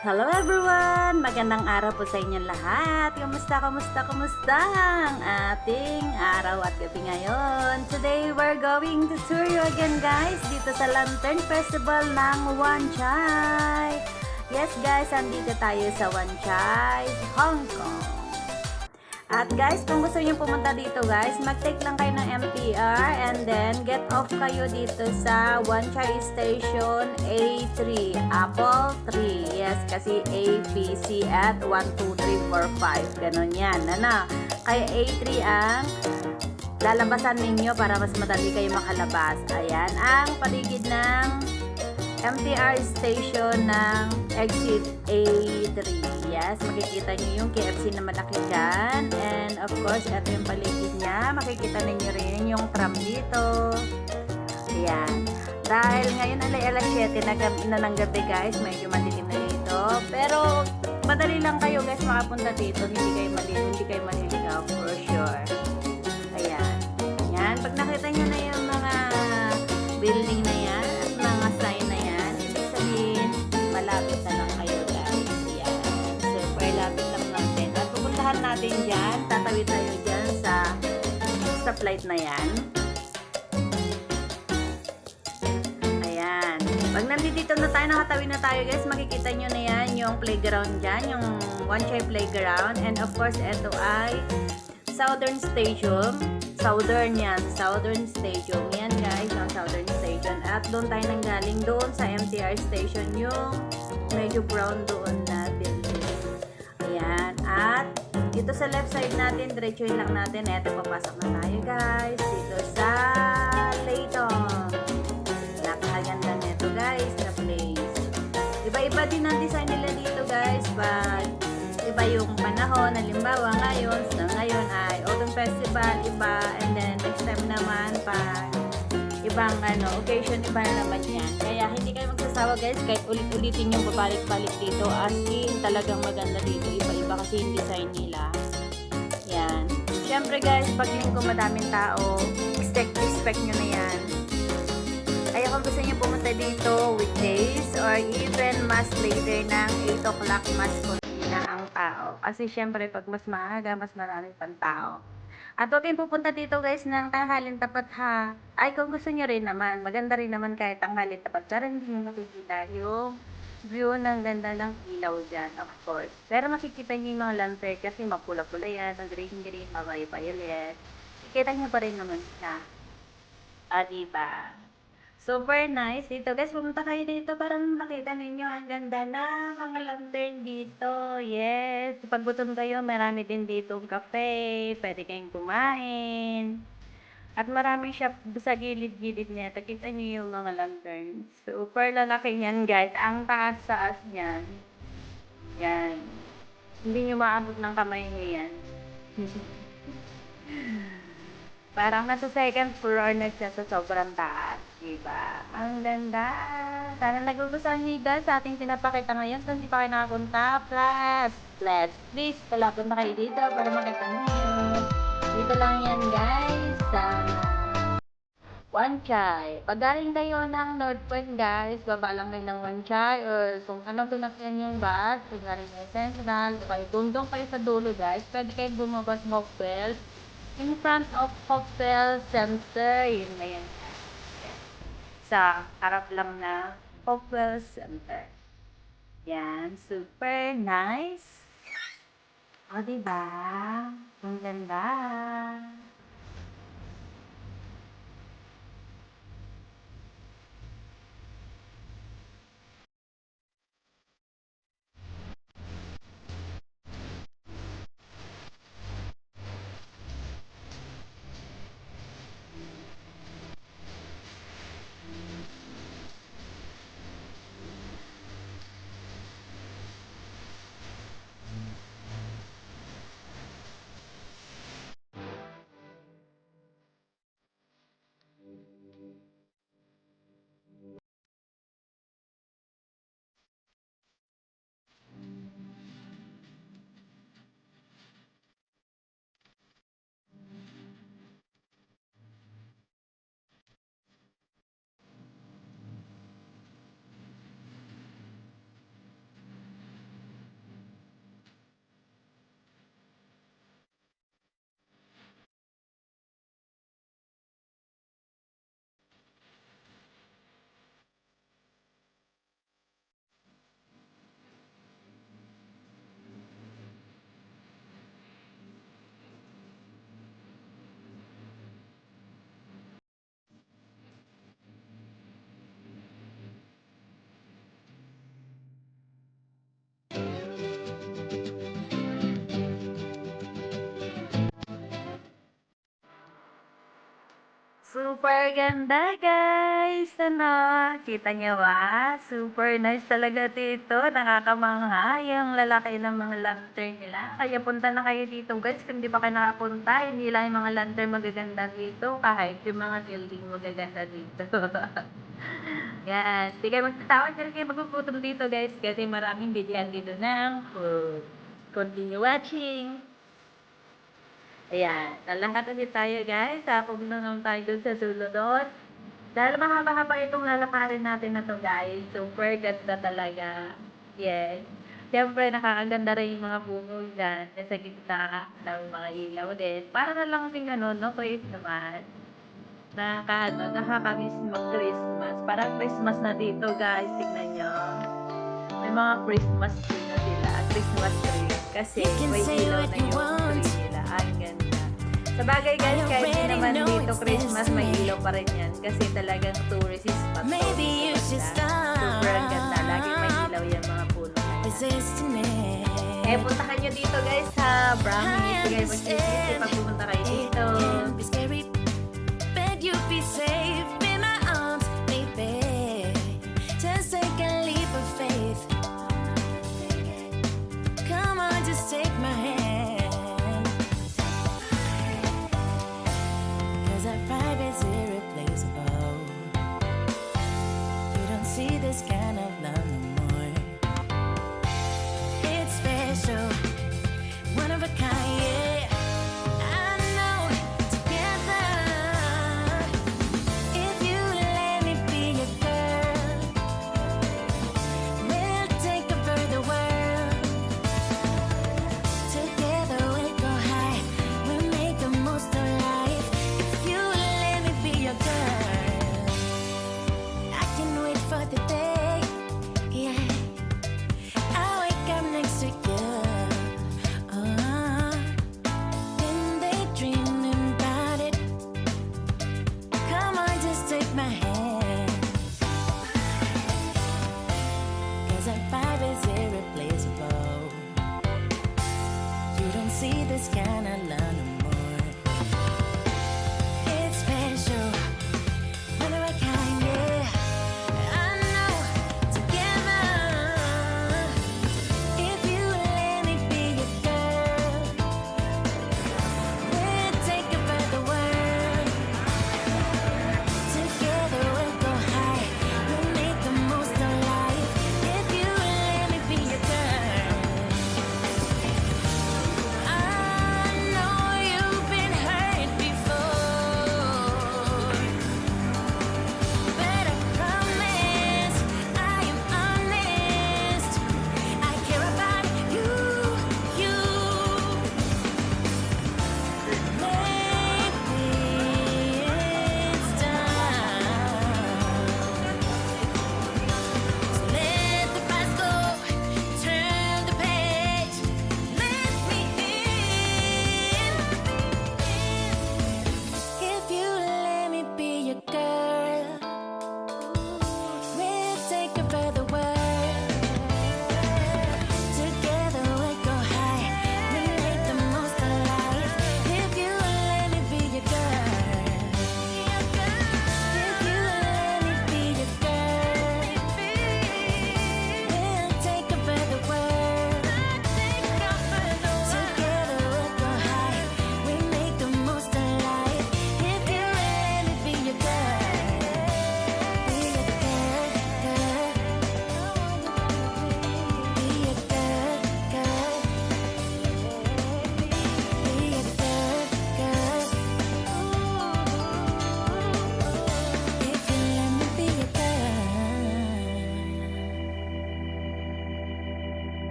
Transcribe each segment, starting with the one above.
Hello everyone! Magandang araw po sa inyong lahat. Kumusta ang ating araw at gabi ngayon? Today, we're going to tour you again guys dito sa Lantern Festival ng Wan Chai. Yes guys, andito tayo sa Wan Chai, Hong Kong. At guys, kung gusto niyo pumunta dito guys, mag-take lang kayo ng MTR and then get off kayo dito sa Wan Chai Station A3, Apple 3. Yes, kasi A, B, C at 1, 2, 3, 4, 5. Ganon yan. Kaya A3 ang lalabasan ninyo para mas madali kayo makalabas. Ayan, ang paligid ng MTR station ng exit A3. Yes, makikita nyo yung KFC na malaki dyan. And of course, ito yung paligid niya. Makikita ninyo rin yung tram dito. Ayan. Dahil ngayon ay alas 7 na ng gabi guys, medyo madilim na dito. Pero madali lang kayo guys makapunta dito. Hindi kayo maliligaw for sure. Ayan. Ayan. Pag nakita nyo na yung mga building na yan at mga sign na yan, ibig sabihin malapit na lang kayo guys. Ayan. Super lapit lang natin. At pupuntahan natin dyan. Tatawid tayo dyan sa stoplight na yan. Ayan. Pag nandito na tayo, nakatawid na tayo guys, makikita nyo na yan yung playground dyan, yung Wan Chai Playground. And of course, ito ay Southern Stadium. Southern Stadium. Yan guys, ang Southern Stadium. At doon tayo nanggaling doon sa MTR Station, yung medyo brown doon na building. Ayan. At dito sa left side natin, diretsuhin lang natin. Eto, papasok na tayo guys. Dito sa Layton. Napakaganda nito guys, na place. Iba-iba din ang design nila dito guys. But iba yung panahon, halimbawa ngayon ay Autumn Festival, iba, and then next time naman pa ibang occasion, iba na naman yan. Kaya hindi kayo magsasawa guys, kahit ulit-ulitin yung babalik-balik dito, as in talagang maganda dito, iba-iba kasi yung design nila. Yan. Syempre guys, pag linggo madaming tao, expect nyo na yan. Kaya kung gusto nyo pumunta dito weekdays or even mas later ng 8 o'clock, mas na ang tao. Kasi syempre pag mas maaga, mas maraming pang tao. At huwag kayong pupunta dito guys ng tanghalin tapat ha. Ay kung gusto nyo rin naman, maganda rin naman kahit tanghalin tapat. Pero hindi nyo makikita yung view ng ganda ng ilaw dyan, of course. Pero makikita nyo yung mga lantern kasi mapula-pula yan, green-green, mabay-violet. Kikita nyo pa rin naman siya. Diba? Super nice dito guys, pumunta kayo dito para makita ninyo ang ganda na mga lantern dito. Yes, pag gutom kayo, marami din dito cafe, pwede kayong kumain. At maraming shop sa gilid-gilid niya. Kita niyo yung mga lantern. Super lalaki niyan guys, ang taas-taas niyan. Yan. Hindi nyo maabot ng kamay niyo yan. Parang nasa second floor na siya sa sobrang taas. Diba? Ang ganda. Sana nagugustuhan niyo guys sa ating pinapakita ngayon. Kung hindi pa kayo nakapunta, please, palapit na kayo dito para makita niyo. Dito lang yan guys sa Wan Chai. Pag galing kayo ng North Point guys, baba lang kayo ng Wan Chai or kung anong tunakyan yung bus, kung galing kayo Central, kayo dundong kayo sa dulo guys, pwede kayo bumaba sa Hopewell. In front of Hopewell Center, yun na yan. Sa harap lang na Hopewell Center. Yan, super nice. O, diba? Ang ganda. Super ganda, guys! Ano, kita niyo ba? Super nice talaga dito. Nakakamangha yung lalaki ng mga lantern nila. Kaya punta na kayo dito, guys. Kung di pa kayo nakapunta, hindi lang yung mga lantern magaganda dito, kahit yung mga building magaganda dito. Yan. Di kayo magtatawag, hindi kayo magugutom dito, guys, kasi maraming bigyan dito ng food. Continue watching! Ayan, lalakad ulit tayo guys. Tapos na naman tayo dun sa sulodot. Dahil mahaba-haba itong lalakarin natin na to guys. Super ganda talaga. Yes. Siyempre, nakakaganda rin yung mga puno dyan. Sa gitna ng mga ilaw din. Para na lang din ano, no? Christmas. Nakakamiss mag-Christmas. Parang Christmas na dito guys. Tignan nyo. May mga Christmas tree na sila. Christmas tree. Kasi may ilaw na yung tree nila. Ang ganda. Sa bagay guys, kahit di naman dito Christmas, may ilaw pa rin yan. Kasi talagang tourist spot. Super ang ganda. Laging may ilaw yung mga puno. Eh, puntahan nyo dito guys sa Brahmi. Sige, magsisisi pag pumunta kayo dito. See this kind of love no more. It's special, one of a kind, yeah. I know together, if you let me be your girl, we'll take over the world. Together we'll go high, we'll make the most of life. If you let me be your girl, for the day, yeah. I wake up next to you, and they dreaming about it. Come on, just take my hand, 'cause our vibe is irreplaceable. You don't see this kind of love no more. It's special, one of a kind, yeah.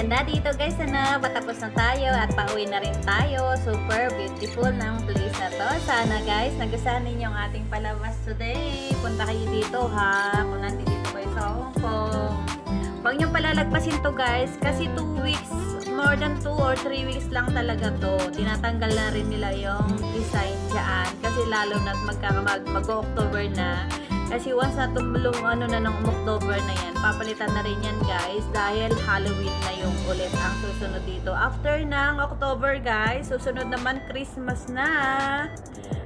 ganda dito guys, patapos na tayo at pauwi na rin tayo. Super beautiful ng place na to. Sana guys, nagustuhan ninyo ang ating palabas today. Punta kayo dito ha, kung nandito kayo sa Hong Kong. Huwag nyo palalagpasin to guys, kasi 2 weeks, more than 2 or 3 weeks lang talaga to. Tinatanggal na rin nila yung design dyan, kasi lalo na mag-October na. Kasi once na tumulong ng October na yan, papalitan na rin yan guys, dahil Halloween na yung ulit ang susunod dito. After ng October guys, susunod naman Christmas na.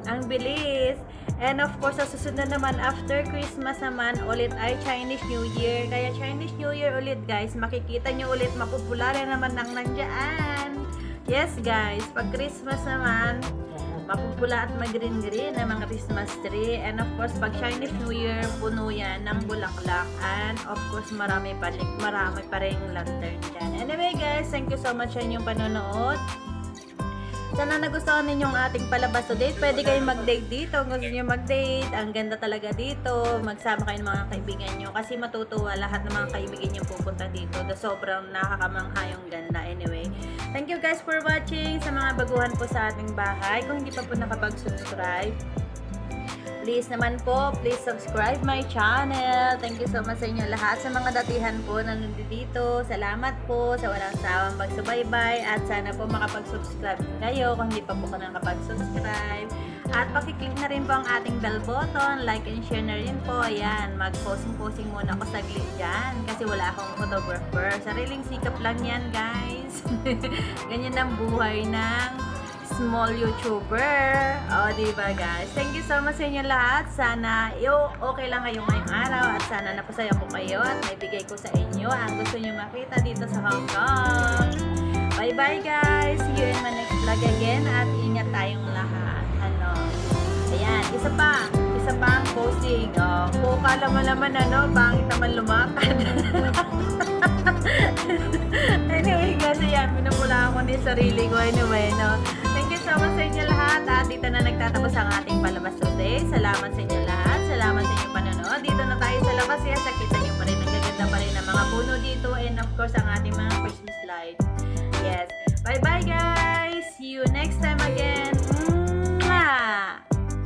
Ang bilis. And of course, sa susunod naman after Christmas naman ulit ay Chinese New Year. Kaya Chinese New Year ulit guys, makikita nyo ulit mapupulare naman ng nandyan. Yes guys, pag Christmas naman, mapupula at mag-green-green ang mga Christmas tree. And of course, pag Chinese New Year, puno yan ng bulaklak. And of course, marami pa rin lantern dyan. Anyway guys, thank you so much sa inyong panonood. Sana nagustuhan ninyong ating palabas today. Pwede kayong mag-date dito. Kung gusto nyo mag-date, ang ganda talaga dito. Magsama kayo ng mga kaibigan nyo. Kasi matutuwa lahat ng mga kaibigan nyo pupunta dito. Sobrang nakakamangha yung ganda. Anyway, thank you guys for watching. Sa mga baguhan po sa ating bahay, kung hindi pa po nakapag-subscribe, please naman po, please subscribe my channel. Thank you so much sa inyo lahat. Sa mga datihan po na nandito, salamat po sa walang sawang pagsubaybay. At sana po makapag-subscribe kayo kung hindi pa po ka nakapag-subscribe. At pakiclick na rin po ang ating bell button, like and share na rin po. Ayan, mag-posing muna ako saglit dyan kasi wala akong photographer. Sariling sikap lang yan guys. Ganyan ang buhay ng small YouTuber. O, diba guys? Thank you so much sa inyo lahat. Sana okay lang kayo ngayong araw at sana napasaya ko kayo at naibigay ko sa inyo ang gusto nyo makita dito sa Hong Kong. Bye-bye guys! See you in my next vlog again at ingat tayong lahat. Ayan, isa pa ang posting. Kung kala mo naman bangit naman lumakad. Anyway guys, ayan, pinapula ako ni sarili ko. Anyway, thank you so much sa inyo lahat. At dito na nagtatapos ang ating palabas today. Salamat sa inyo lahat. Salamat sa inyong panonood. Dito na tayo sa labas. Yes, nakita nyo pa rin. Nagaganda pa rin ang mga puno dito. And of course, ang ating mga Christmas lights. Yes. Bye-bye guys! See you next time.